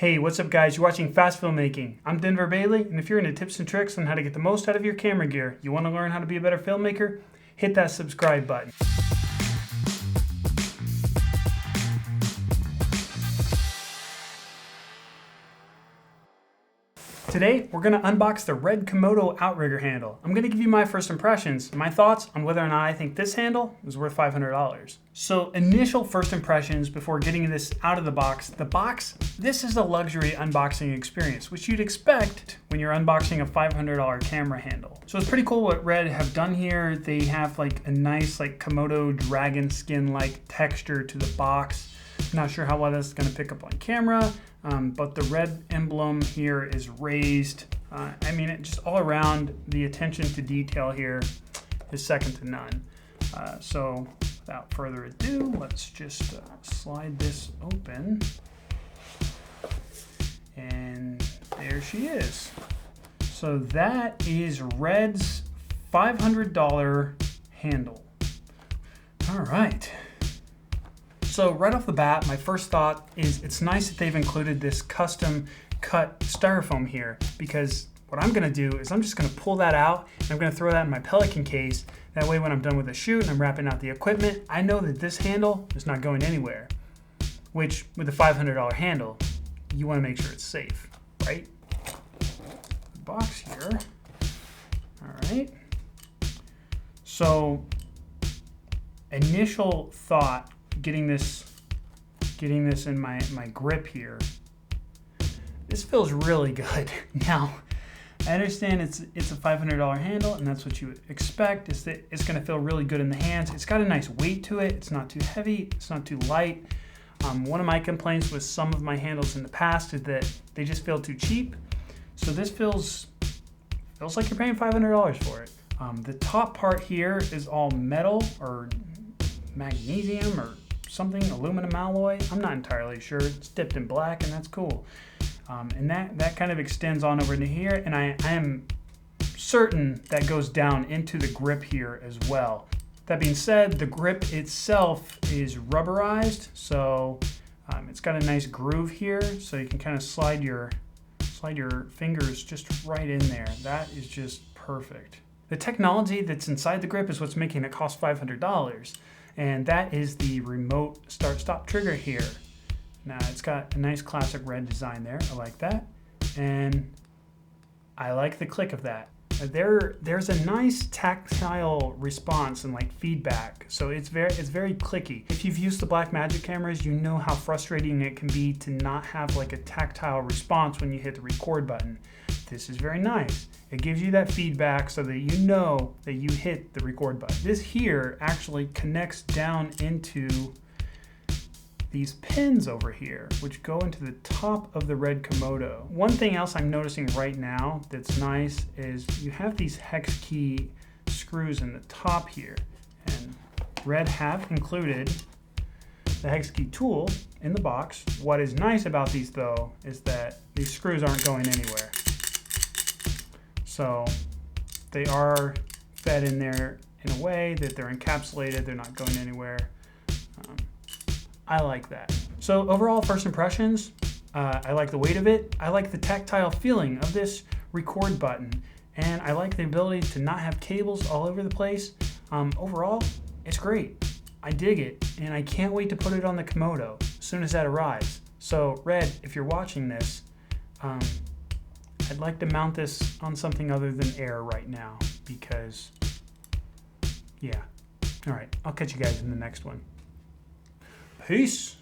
Hey, what's up guys? You're watching Fast Filmmaking. I'm Denver Bailey, and if you're into tips and tricks on how to get the most out of your camera gear, you want to learn how to be a better filmmaker, hit that subscribe button. Today, we're going to unbox the RED Komodo Outrigger handle. I'm going to give you my first impressions, my thoughts on whether or not I think this handle is worth $500. So initial first impressions before getting this out of the box, this is a luxury unboxing experience, which you'd expect when you're unboxing a $500 camera handle. So it's pretty cool what RED have done here. They have like a nice like Komodo dragon skin-like texture to the box. Not sure how well that's going to pick up on camera. But the red emblem here is raised. I mean, it just all around, the attention to detail here is second to none. So without further ado, let's just slide this open. And there she is. So that is RED's $500 handle. All right. So right off the bat, my first thought is it's nice that they've included this custom cut styrofoam here, because what I'm gonna do is I'm just gonna pull that out and I'm gonna throw that in my Pelican case. That way when I'm done with the shoot and I'm wrapping out the equipment, I know that this handle is not going anywhere, which with a $500 handle, you wanna make sure it's safe, right? Box here, all right. So initial thought, getting this in my grip here, this feels really good. Now, I understand it's a $500 handle, and that's what you would expect, is that it's gonna feel really good in the hands. It's got a nice weight to it. It's not too heavy, it's not too light. One of my complaints with some of my handles in the past is that they just feel too cheap. So this feels like you're paying $500 for it. The top part here is all metal or magnesium or something, aluminum alloy. I'm not entirely sure. It's dipped in black, and that's cool. And that kind of extends on over to here, and I am certain that goes down into the grip here as well. That being said, the grip itself is rubberized, so it's got a nice groove here, so you can kind of slide your fingers just right in there. That is just perfect. The technology that's inside the grip is what's making it cost $500. And that is the remote start-stop trigger here. Now it's got a nice classic red design there. I like that. And I like the click of that. There's a nice tactile response and like feedback. So it's very clicky. If you've used the Blackmagic cameras, you know how frustrating it can be to not have like a tactile response when you hit the record button. This is very nice. It gives you that feedback so that you know that you hit the record button. This here actually connects down into these pins over here, which go into the top of the RED Komodo. One thing else I'm noticing right now that's nice is you have these hex key screws in the top here. And RED have included the hex key tool in the box. What is nice about these though is that these screws aren't going anywhere. So they are fed in there in a way that they're encapsulated, they're not going anywhere. I like that. So overall, first impressions, I like the weight of it. I like the tactile feeling of this record button. And I like the ability to not have cables all over the place. Overall, it's great. I dig it. And I can't wait to put it on the Komodo as soon as that arrives. So RED, if you're watching this, I'd like to mount this on something other than air right now because, yeah. All right, I'll catch you guys in the next one. Peace.